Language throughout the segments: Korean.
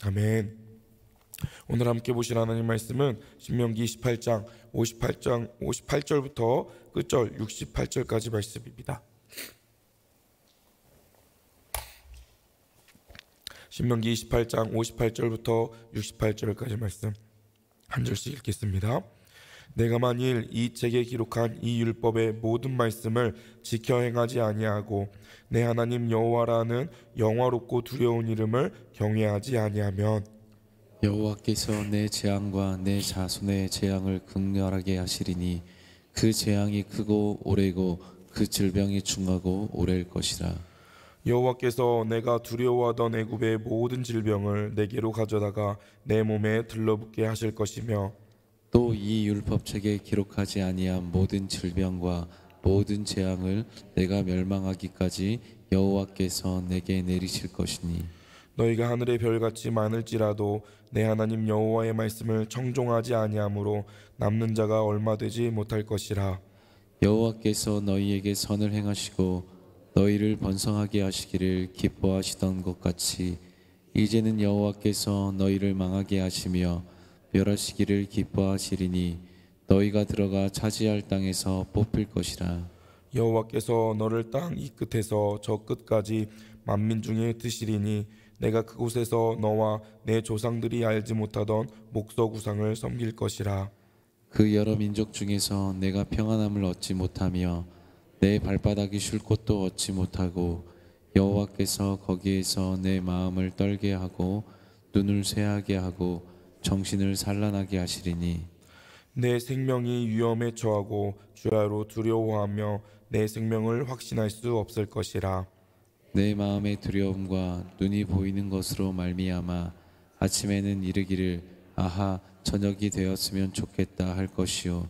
아멘. 오늘 함께 보실 하나님 말씀은 신명기 28장 58절부터 끝절 68절까지 말씀입니다. 신명기 28장 58절부터 68절까지 말씀 한 절씩 읽겠습니다. 내가 만일 이 책에 기록한 이 율법의 모든 말씀을 지켜 행하지 아니하고 내 하나님 여호와라는 영화롭고 두려운 이름을 경외하지 아니하면 여호와께서 내 재앙과 내 자손의 재앙을 극렬하게 하시리니 그 재앙이 크고 오래고 그 질병이 중하고 오래일 것이라. 여호와께서 내가 두려워하던 애굽의 모든 질병을 내게로 가져다가 내 몸에 들러붙게 하실 것이며 또 이 율법책에 기록하지 아니한 모든 질병과 모든 재앙을 내가 멸망하기까지 여호와께서 내게 내리실 것이니 너희가 하늘의 별같이 많을지라도 내 하나님 여호와의 말씀을 청종하지 아니하므로 남는 자가 얼마 되지 못할 것이라. 여호와께서 너희에게 선을 행하시고 너희를 번성하게 하시기를 기뻐하시던 것 같이 이제는 여호와께서 너희를 망하게 하시며 멸하시기를 기뻐하시리니 너희가 들어가 차지할 땅에서 뽑힐 것이라. 여호와께서 너를 땅 이 끝에서 저 끝까지 만민 중에 드시리니 내가 그곳에서 너와 내 조상들이 알지 못하던 목석 우상을 섬길 것이라. 그 여러 민족 중에서 내가 평안함을 얻지 못하며 내 발바닥이 쉴 곳도 얻지 못하고 여호와께서 거기에서 내 마음을 떨게 하고 눈을 쇠하게 하고 정신을 산란하게 하시리니 내 생명이 위험에 처하고 주야로 두려워하며 내 생명을 확신할 수 없을 것이라. 내 마음의 두려움과 눈이 보이는 것으로 말미암아 아침에는 이르기를 아하 저녁이 되었으면 좋겠다 할 것이요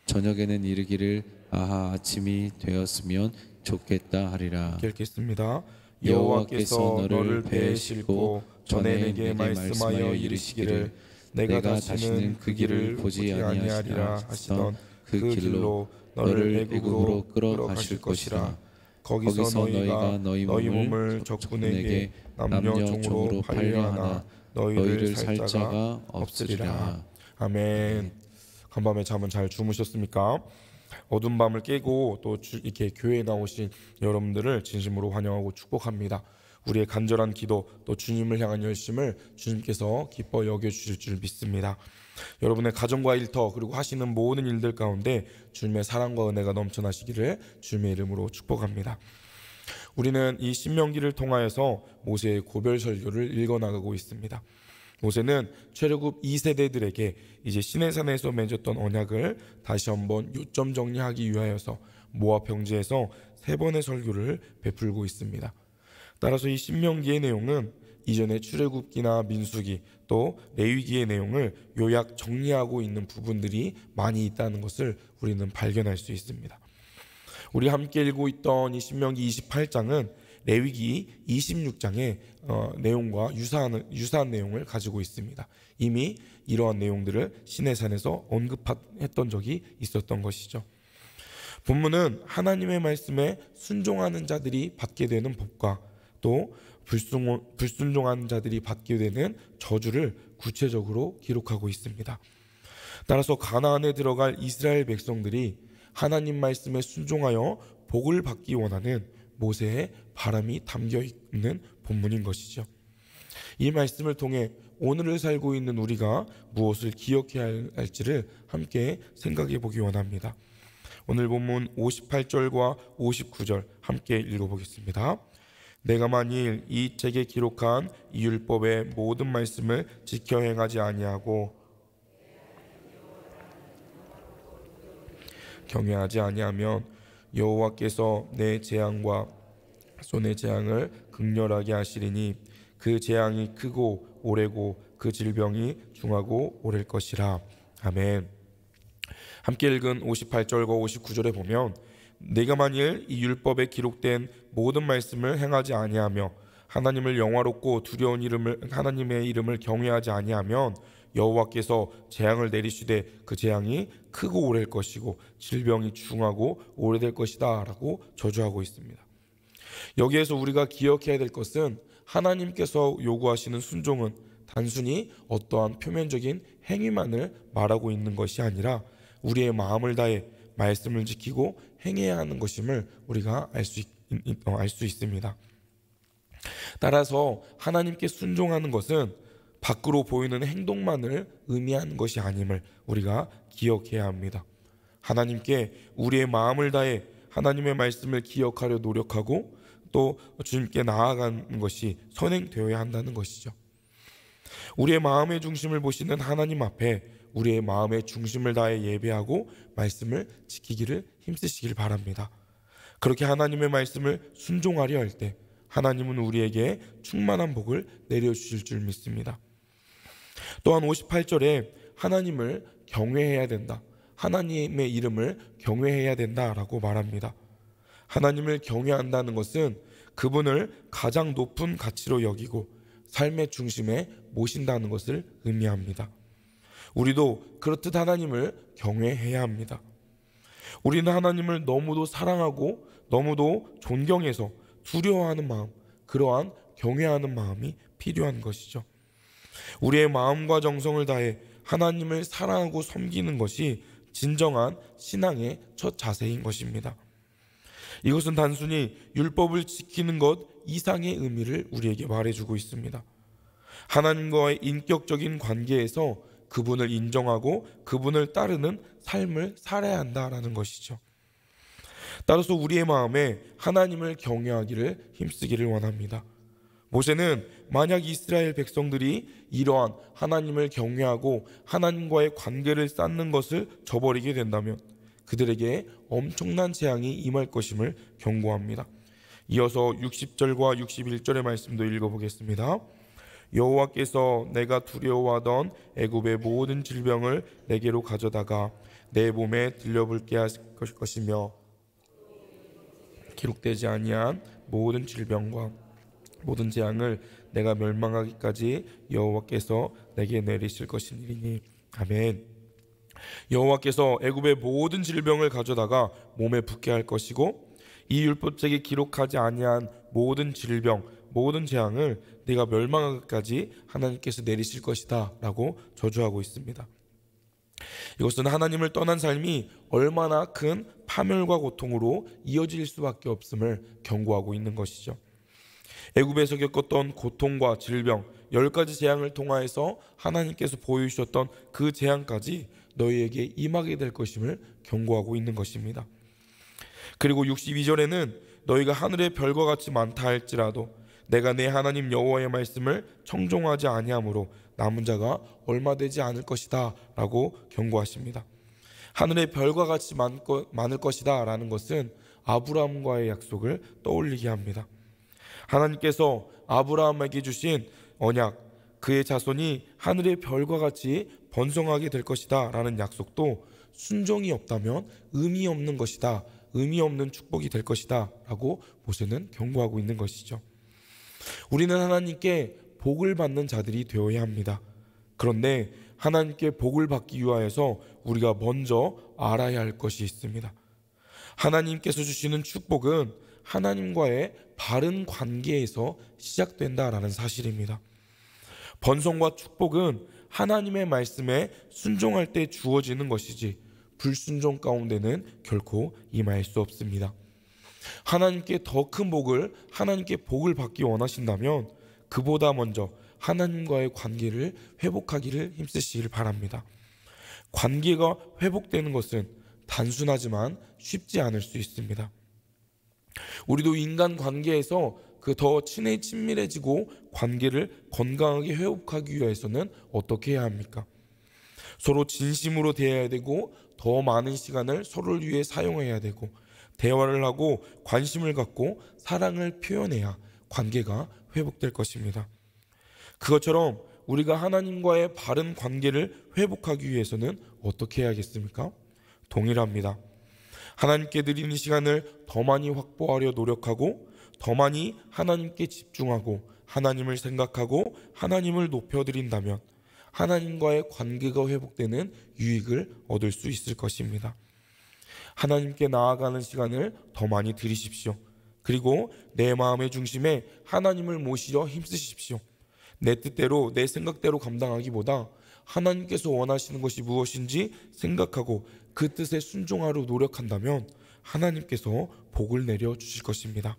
저녁에는 이르기를 아하 아침이 되었으면 좋겠다 하리라. 읽겠습니다. 여호와께서 너를 배에 싣고 전에 내게 말씀하여 이르시기를 내가 다시는 그 길을 보지 아니하리라 하시던 그 길로 너를 애굽으로 끌어가실 것이라. 거기서 너희가 너희 몸을 적군에게 남녀 종으로 팔려하나 너희를 살 자가 없으리라. 아멘. 간밤에 잠은 잘 주무셨습니까? 어두운 밤을 깨고 또 이렇게 교회에 나오신 여러분들을 진심으로 환영하고 축복합니다. 우리의 간절한 기도 또 주님을 향한 열심을 주님께서 기뻐 여겨주실 줄 믿습니다. 여러분의 가정과 일터 그리고 하시는 모든 일들 가운데 주님의 사랑과 은혜가 넘쳐나시기를 주님의 이름으로 축복합니다. 우리는 이 신명기를 통하여서 모세의 고별 설교를 읽어나가고 있습니다. 모세는 출애굽 2세대들에게 이제 시내산에서 맺었던 언약을 다시 한번 요점 정리하기 위하여서 모압 평지에서 3번의 설교를 베풀고 있습니다. 따라서 이 신명기의 내용은 이전의 출애굽기나 민수기 또 레위기의 내용을 요약 정리하고 있는 부분들이 많이 있다는 것을 우리는 발견할 수 있습니다. 우리 함께 읽고 있던 이 신명기 28장은 레위기 26장의 내용과 유사한 내용을 가지고 있습니다. 이미 이러한 내용들을 시내산에서 언급했던 적이 있었던 것이죠. 본문은 하나님의 말씀에 순종하는 자들이 받게 되는 복과 또 불순종하는 자들이 받게 되는 저주를 구체적으로 기록하고 있습니다. 따라서 가나안에 들어갈 이스라엘 백성들이 하나님 말씀에 순종하여 복을 받기 원하는 모세의 바람이 담겨 있는 본문인 것이죠. 이 말씀을 통해 오늘을 살고 있는 우리가 무엇을 기억해야 할지를 함께 생각해 보기 원합니다. 오늘 본문 58절과 59절 함께 읽어보겠습니다. 내가 만일 이 책에 기록한 이 율법의 모든 말씀을 지켜 행하지 아니하고 경외하지 아니하면 여호와께서 내 재앙과 손의 재앙을 극렬하게 하시리니 그 재앙이 크고 오래고 그 질병이 중하고 오래일 것이라. 아멘. 함께 읽은 58절과 59절에 보면 내가 만일 이 율법에 기록된 모든 말씀을 행하지 아니하며 하나님을 영화롭고 두려운 하나님의 이름을 경외하지 아니하면 여호와께서 재앙을 내리시되 그 재앙이 크고 오래일 것이고 질병이 중하고 오래될 것이다 라고 저주하고 있습니다. 여기에서 우리가 기억해야 될 것은 하나님께서 요구하시는 순종은 단순히 어떠한 표면적인 행위만을 말하고 있는 것이 아니라 우리의 마음을 다해 말씀을 지키고 행해야 하는 것임을 우리가 알 수 있습니다. 따라서 하나님께 순종하는 것은 밖으로 보이는 행동만을 의미하는 것이 아님을 우리가 기억해야 합니다. 하나님께 우리의 마음을 다해 하나님의 말씀을 기억하려 노력하고 또 주님께 나아가는 것이 선행되어야 한다는 것이죠. 우리의 마음의 중심을 보시는 하나님 앞에 우리의 마음의 중심을 다해 예배하고 말씀을 지키기를 힘쓰시길 바랍니다. 그렇게 하나님의 말씀을 순종하려 할 때 하나님은 우리에게 충만한 복을 내려주실 줄 믿습니다. 또한 58절에 하나님을 경외해야 된다, 하나님의 이름을 경외해야 된다라고 말합니다. 하나님을 경외한다는 것은 그분을 가장 높은 가치로 여기고 삶의 중심에 모신다는 것을 의미합니다. 우리도 그렇듯 하나님을 경외해야 합니다. 우리는 하나님을 너무도 사랑하고 너무도 존경해서 두려워하는 마음, 그러한 경외하는 마음이 필요한 것이죠. 우리의 마음과 정성을 다해 하나님을 사랑하고 섬기는 것이 진정한 신앙의 첫 자세인 것입니다. 이것은 단순히 율법을 지키는 것 이상의 의미를 우리에게 말해주고 있습니다. 하나님과의 인격적인 관계에서 그분을 인정하고 그분을 따르는 삶을 살아야 한다라는 것이죠. 따라서 우리의 마음에 하나님을 경외하기를 힘쓰기를 원합니다. 모세는 만약 이스라엘 백성들이 이러한 하나님을 경외하고 하나님과의 관계를 쌓는 것을 저버리게 된다면 그들에게 엄청난 재앙이 임할 것임을 경고합니다. 이어서 60절과 61절의 말씀도 읽어보겠습니다. 여호와께서 내가 두려워하던 애굽의 모든 질병을 내게로 가져다가 내 몸에 들려불게 하실 것이며 기록되지 아니한 모든 질병과 모든 재앙을 내가 멸망하기까지 여호와께서 내게 내리실 것이니니. 아멘. 여호와께서 애굽의 모든 질병을 가져다가 몸에 붓게 할 것이고 이 율법책에 기록하지 아니한 모든 질병, 모든 재앙을 네가 멸망하기까지 하나님께서 내리실 것이다 라고 저주하고 있습니다. 이것은 하나님을 떠난 삶이 얼마나 큰 파멸과 고통으로 이어질 수밖에 없음을 경고하고 있는 것이죠. 애굽에서 겪었던 고통과 질병 10가지 재앙을 통하여서 하나님께서 보여주셨던 그 재앙까지 너희에게 임하게 될 것임을 경고하고 있는 것입니다. 그리고 62절에는 너희가 하늘의 별과 같이 많다 할지라도 내가 내 하나님 여호와의 말씀을 청종하지 아니하므로 남은 자가 얼마 되지 않을 것이다 라고 경고하십니다. 하늘의 별과 같이 많을 것이다 라는 것은 아브라함과의 약속을 떠올리게 합니다. 하나님께서 아브라함에게 주신 언약, 그의 자손이 하늘의 별과 같이 번성하게 될 것이다 라는 약속도 순종이 없다면 의미 없는 것이다, 의미 없는 축복이 될 것이다 라고 모세는 경고하고 있는 것이죠. 우리는 하나님께 복을 받는 자들이 되어야 합니다. 그런데 하나님께 복을 받기 위하여서 우리가 먼저 알아야 할 것이 있습니다. 하나님께서 주시는 축복은 하나님과의 바른 관계에서 시작된다라는 사실입니다. 번성과 축복은 하나님의 말씀에 순종할 때 주어지는 것이지 불순종 가운데는 결코 임할 수 없습니다. 하나님께 더 큰 복을, 하나님께 복을 받기 원하신다면 그보다 먼저 하나님과의 관계를 회복하기를 힘쓰시길 바랍니다. 관계가 회복되는 것은 단순하지만 쉽지 않을 수 있습니다. 우리도 인간 관계에서 더 친밀해지고 관계를 건강하게 회복하기 위해서는 어떻게 해야 합니까? 서로 진심으로 대해야 되고 더 많은 시간을 서로를 위해 사용해야 되고 대화를 하고 관심을 갖고 사랑을 표현해야 관계가 회복될 것입니다. 그것처럼 우리가 하나님과의 바른 관계를 회복하기 위해서는 어떻게 해야겠습니까? 동일합니다. 하나님께 드리는 시간을 더 많이 확보하려 노력하고 더 많이 하나님께 집중하고 하나님을 생각하고 하나님을 높여드린다면 하나님과의 관계가 회복되는 유익을 얻을 수 있을 것입니다. 하나님께 나아가는 시간을 더 많이 드리십시오. 그리고 내 마음의 중심에 하나님을 모시려 힘쓰십시오. 내 뜻대로 내 생각대로 감당하기보다 하나님께서 원하시는 것이 무엇인지 생각하고 그 뜻에 순종하려 노력한다면 하나님께서 복을 내려 주실 것입니다.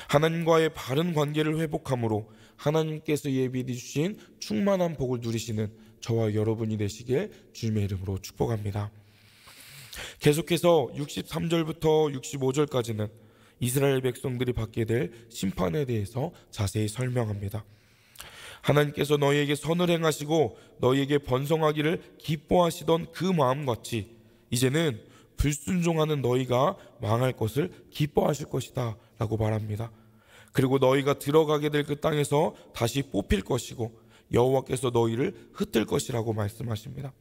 하나님과의 바른 관계를 회복함으로 하나님께서 예비해 주신 충만한 복을 누리시는 저와 여러분이 되시길 주님의 이름으로 축복합니다. 계속해서 63절부터 65절까지는 이스라엘 백성들이 받게 될 심판에 대해서 자세히 설명합니다. 하나님께서 너희에게 선을 행하시고 너희에게 번성하기를 기뻐하시던 그 마음같이 이제는 불순종하는 너희가 망할 것을 기뻐하실 것이다 라고 말합니다. 그리고 너희가 들어가게 될 그 땅에서 다시 뽑힐 것이고 여호와께서 너희를 흩을 것이라고 말씀하십니다.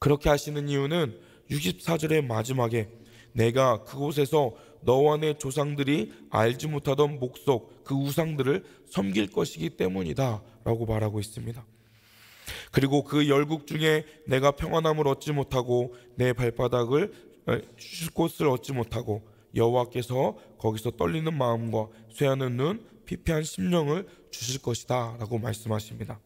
그렇게 하시는 이유는 64절의 마지막에 내가 그곳에서 너와 내 조상들이 알지 못하던 목석 그 우상들을 섬길 것이기 때문이다 라고 말하고 있습니다. 그리고 그 열국 중에 내가 평안함을 얻지 못하고 내 발바닥을 쉴 곳을 얻지 못하고 여호와께서 거기서 떨리는 마음과 쇠하는 눈 피폐한 심령을 주실 것이다 라고 말씀하십니다.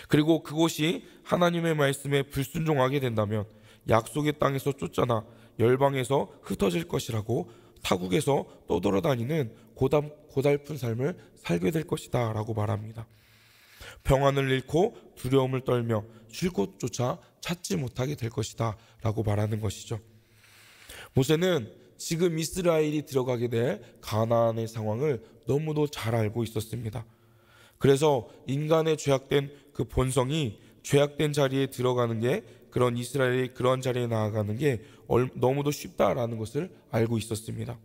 그리고 그곳이 하나님의 말씀에 불순종하게 된다면 약속의 땅에서 쫓겨나 열방에서 흩어질 것이라고 타국에서 떠돌아다니는 고달픈 삶을 살게 될 것이다 라고 말합니다. 평안을 잃고 두려움을 떨며 쉴 곳조차 찾지 못하게 될 것이다 라고 말하는 것이죠. 모세는 지금 이스라엘이 들어가게 될 가나안의 상황을 너무도 잘 알고 있었습니다. 그래서 인간의 죄악된 그 본성이 죄악된 자리에 들어가는 게 그런 이스라엘이 그런 자리에 나아가는 게 너무도 쉽다라는 것을 알고 있었습니다.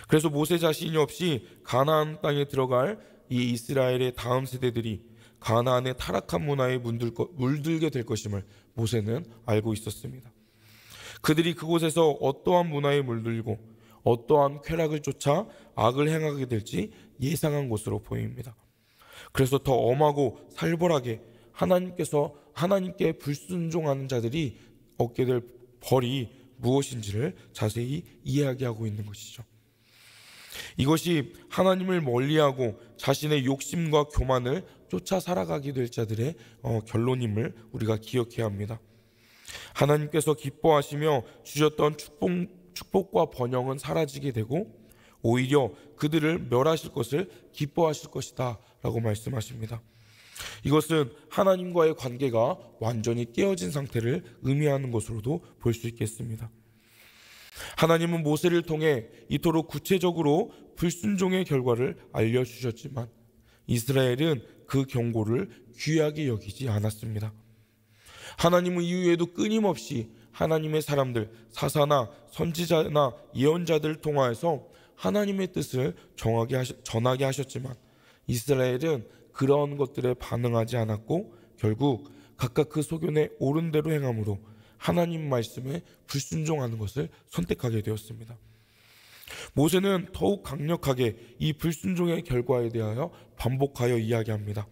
그래서 모세 자신이 없이 가나안 땅에 들어갈 이 이스라엘의 다음 세대들이 가나안의 타락한 문화에 물들게 될 것임을 모세는 알고 있었습니다. 그들이 그곳에서 어떠한 문화에 물들고 어떠한 쾌락을 쫓아 악을 행하게 될지 예상한 것으로 보입니다. 그래서 더 엄하고 살벌하게 하나님께 불순종하는 자들이 얻게 될 벌이 무엇인지를 자세히 이야기하고 있는 것이죠. 이것이 하나님을 멀리하고 자신의 욕심과 교만을 쫓아 살아가게 될 자들의 결론임을 우리가 기억해야 합니다. 하나님께서 기뻐하시며 주셨던 축복과 번영은 사라지게 되고 오히려 그들을 멸하실 것을 기뻐하실 것이다 라고 말씀하십니다. 이것은 하나님과의 관계가 완전히 깨어진 상태를 의미하는 것으로도 볼 수 있겠습니다. 하나님은 모세를 통해 이토록 구체적으로 불순종의 결과를 알려주셨지만 이스라엘은 그 경고를 귀하게 여기지 않았습니다. 하나님은 이후에도 끊임없이 하나님의 사람들, 사사나 선지자나 예언자들을 통하여서 하나님의 뜻을 전하게 하셨지만 이스라엘은 그런 것들에 반응하지 않았고 결국 각각 그 소견에 옳은 대로 행함으로 하나님 말씀에 불순종하는 것을 선택하게 되었습니다. 모세는 더욱 강력하게 이 불순종의 결과에 대하여 반복하여 이야기합니다.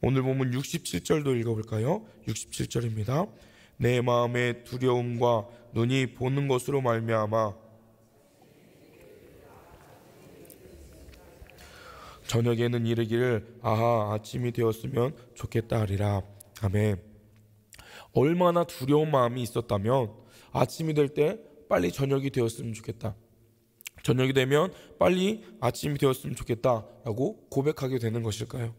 오늘 보면 67절도 읽어볼까요? 67절입니다. 내 마음의 두려움과 눈이 보는 것으로 말미암아 저녁에는 이르기를 아하 아침이 되었으면 좋겠다 하리라. 아멘. 얼마나 두려운 마음이 있었다면 아침이 될 때 빨리 저녁이 되었으면 좋겠다, 저녁이 되면 빨리 아침이 되었으면 좋겠다라고 고백하게 되는 것일까요?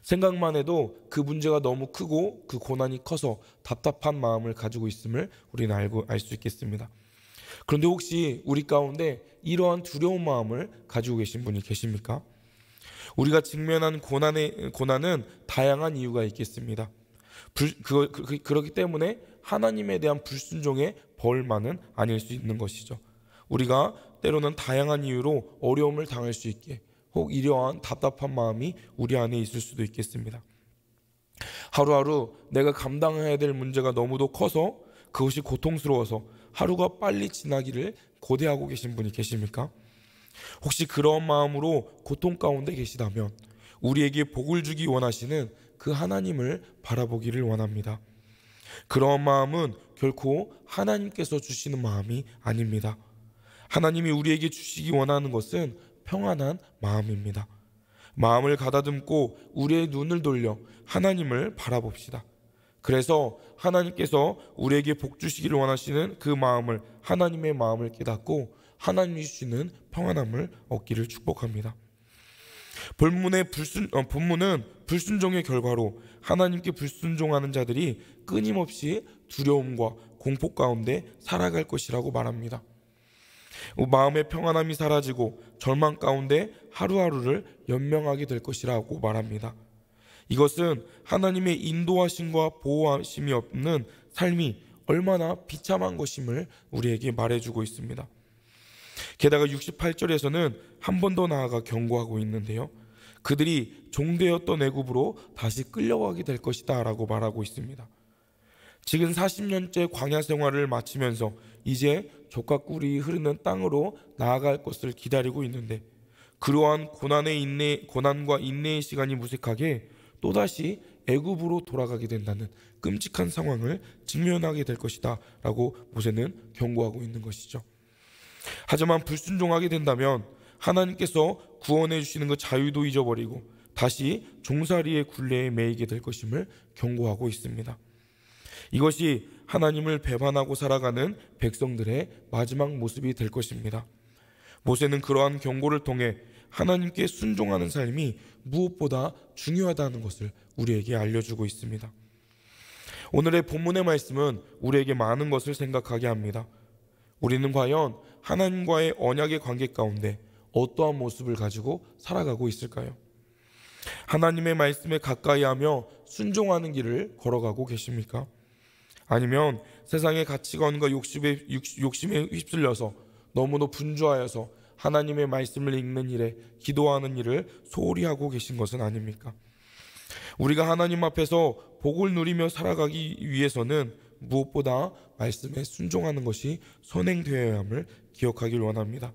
생각만 해도 그 문제가 너무 크고 그 고난이 커서 답답한 마음을 가지고 있음을 우리는 알 수 있겠습니다. 그런데 혹시 우리 가운데 이러한 두려운 마음을 가지고 계신 분이 계십니까? 우리가 직면한 고난은 다양한 이유가 있겠습니다. 그렇기 때문에 하나님에 대한 불순종의 벌만은 아닐 수 있는 것이죠. 우리가 때로는 다양한 이유로 어려움을 당할 수 있게 혹 이러한 답답한 마음이 우리 안에 있을 수도 있겠습니다. 하루하루 내가 감당해야 될 문제가 너무도 커서 그것이 고통스러워서 하루가 빨리 지나기를 고대하고 계신 분이 계십니까? 혹시 그런 마음으로 고통 가운데 계시다면 우리에게 복을 주기 원하시는 그 하나님을 바라보기를 원합니다. 그런 마음은 결코 하나님께서 주시는 마음이 아닙니다. 하나님이 우리에게 주시기 원하는 것은 평안한 마음입니다. 마음을 가다듬고 우리의 눈을 돌려 하나님을 바라봅시다. 그래서 하나님께서 우리에게 복 주시기를 원하시는 그 마음을, 하나님의 마음을 깨닫고 하나님이 주시는 평안함을 얻기를 축복합니다. 본문은 불순종의 결과로 하나님께 불순종하는 자들이 끊임없이 두려움과 공포 가운데 살아갈 것이라고 말합니다. 마음의 평안함이 사라지고 절망 가운데 하루하루를 연명하게 될 것이라고 말합니다. 이것은 하나님의 인도하심과 보호하심이 없는 삶이 얼마나 비참한 것임을 우리에게 말해주고 있습니다. 게다가 68절에서는 한 번 더 나아가 경고하고 있는데요, 그들이 종되었던 애굽으로 다시 끌려가게 될 것이다 라고 말하고 있습니다. 지금 40년째 광야 생활을 마치면서 이제 젖과 꿀이 흐르는 땅으로 나아갈 것을 기다리고 있는데, 그러한 고난과 인내의 시간이 무색하게 또다시 애굽으로 돌아가게 된다는 끔찍한 상황을 직면하게 될 것이다 라고 모세는 경고하고 있는 것이죠. 하지만 불순종하게 된다면 하나님께서 구원해 주시는 그 자유도 잊어버리고 다시 종살이의 굴레에 매이게 될 것임을 경고하고 있습니다. 이것이 하나님을 배반하고 살아가는 백성들의 마지막 모습이 될 것입니다. 모세는 그러한 경고를 통해 하나님께 순종하는 삶이 무엇보다 중요하다는 것을 우리에게 알려주고 있습니다. 오늘의 본문의 말씀은 우리에게 많은 것을 생각하게 합니다. 우리는 과연 하나님과의 언약의 관계 가운데 어떠한 모습을 가지고 살아가고 있을까요? 하나님의 말씀에 가까이 하며 순종하는 길을 걸어가고 계십니까? 아니면 세상의 가치관과 욕심에 휩쓸려서 너무도 분주하여서 하나님의 말씀을 읽는 일에, 기도하는 일을 소홀히 하고 계신 것은 아닙니까? 우리가 하나님 앞에서 복을 누리며 살아가기 위해서는 무엇보다 말씀에 순종하는 것이 선행되어야 함을 기억하길 원합니다.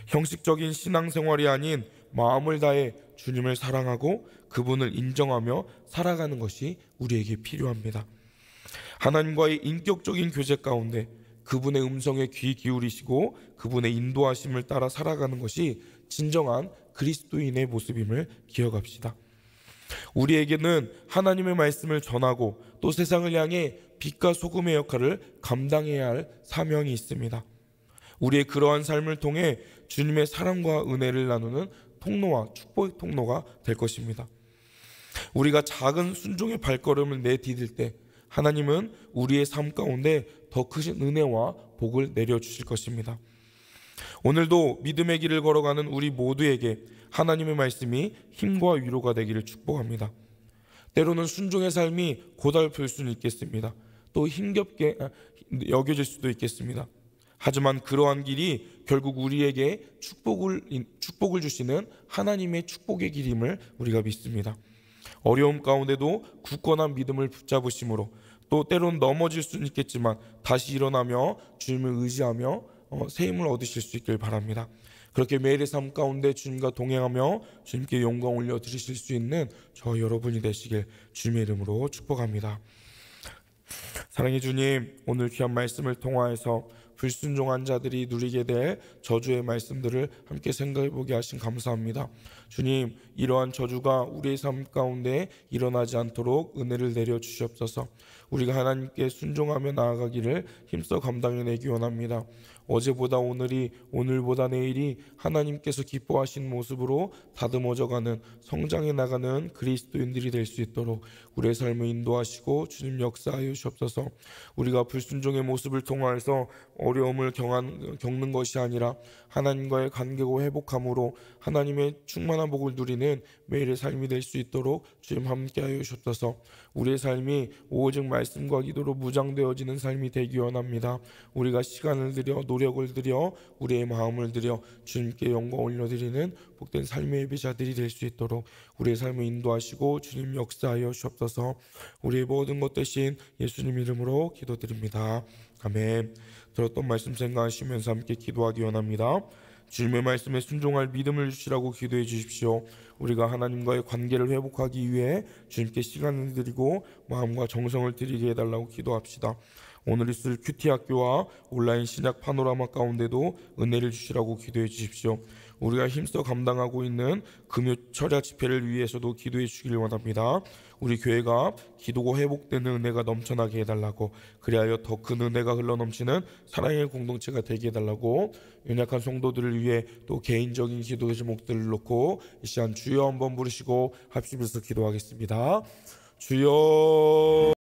형식적인 신앙생활이 아닌 마음을 다해 주님을 사랑하고 그분을 인정하며 살아가는 것이 우리에게 필요합니다. 하나님과의 인격적인 교제 가운데 그분의 음성에 귀 기울이시고 그분의 인도하심을 따라 살아가는 것이 진정한 그리스도인의 모습임을 기억합시다. 우리에게는 하나님의 말씀을 전하고 또 세상을 향해 빛과 소금의 역할을 감당해야 할 사명이 있습니다. 우리의 그러한 삶을 통해 주님의 사랑과 은혜를 나누는 통로와 축복의 통로가 될 것입니다. 우리가 작은 순종의 발걸음을 내디딜 때 하나님은 우리의 삶 가운데 더 크신 은혜와 복을 내려주실 것입니다. 오늘도 믿음의 길을 걸어가는 우리 모두에게 하나님의 말씀이 힘과 위로가 되기를 축복합니다. 때로는 순종의 삶이 고달플 수는 있겠습니다. 또 힘겹게 여겨질 수도 있겠습니다. 하지만 그러한 길이 결국 우리에게 축복을 주시는 하나님의 축복의 길임을 우리가 믿습니다. 어려움 가운데도 굳건한 믿음을 붙잡으심으로 또 때로는 넘어질 수는 있겠지만 다시 일어나며 주님을 의지하며 새 힘을 얻으실 수 있길 바랍니다. 그렇게 매일의 삶 가운데 주님과 동행하며 주님께 영광 올려드리실 수 있는 저 여러분이 되시길 주님의 이름으로 축복합니다. 사랑의 주님, 오늘 귀한 말씀을 통하여서 불순종한 자들이 누리게 될 저주의 말씀들을 함께 생각해보게 하신 감사합니다. 주님, 이러한 저주가 우리의 삶 가운데 일어나지 않도록 은혜를 내려주시옵소서. 우리가 하나님께 순종하며 나아가기를 힘써 감당해내기 원합니다. 어제보다 오늘이, 오늘보다 내일이 하나님께서 기뻐하신 모습으로 다듬어져가는, 성장해 나가는 그리스도인들이 될 수 있도록 우리의 삶을 인도하시고 주님 역사하여 주옵소서. 우리가 불순종의 모습을 통하여서 어려움을 겪는 것이 아니라 하나님과의 관계고 회복함으로 하나님의 충만한 복을 누리는 매일의 삶이 될 수 있도록 주님 함께하여 주옵소서. 우리의 삶이 오직 말씀과 기도로 무장되어지는 삶이 되기 원합니다. 우리가 시간을 들여 노력을 들여 우리의 마음을 들여 주님께 영광 올려드리는 복된 삶의 예배자들이 될 수 있도록 우리의 삶을 인도하시고 주님 역사하여 주옵소서. 우리의 모든 것 대신 예수님 이름으로 기도드립니다. 아멘. 들었던 말씀 생각하시면서 함께 기도하기 원합니다. 주님의 말씀에 순종할 믿음을 주시라고 기도해 주십시오. 우리가 하나님과의 관계를 회복하기 위해 주님께 시간을 드리고 마음과 정성을 드리게 해달라고 기도합시다. 오늘 있을 큐티학교와 온라인 신약 파노라마 가운데도 은혜를 주시라고 기도해 주십시오. 우리가 힘써 감당하고 있는 금요 철야 집회를 위해서도 기도해 주시길 원합니다. 우리 교회가 기도고 회복되는 은혜가 넘쳐나게 해달라고, 그리하여 더 큰 은혜가 흘러넘치는 사랑의 공동체가 되게 해달라고, 연약한 성도들을 위해 또 개인적인 기도 제목들을 놓고 이 시간 주여 한번 부르시고 합심해서 기도하겠습니다. 주여.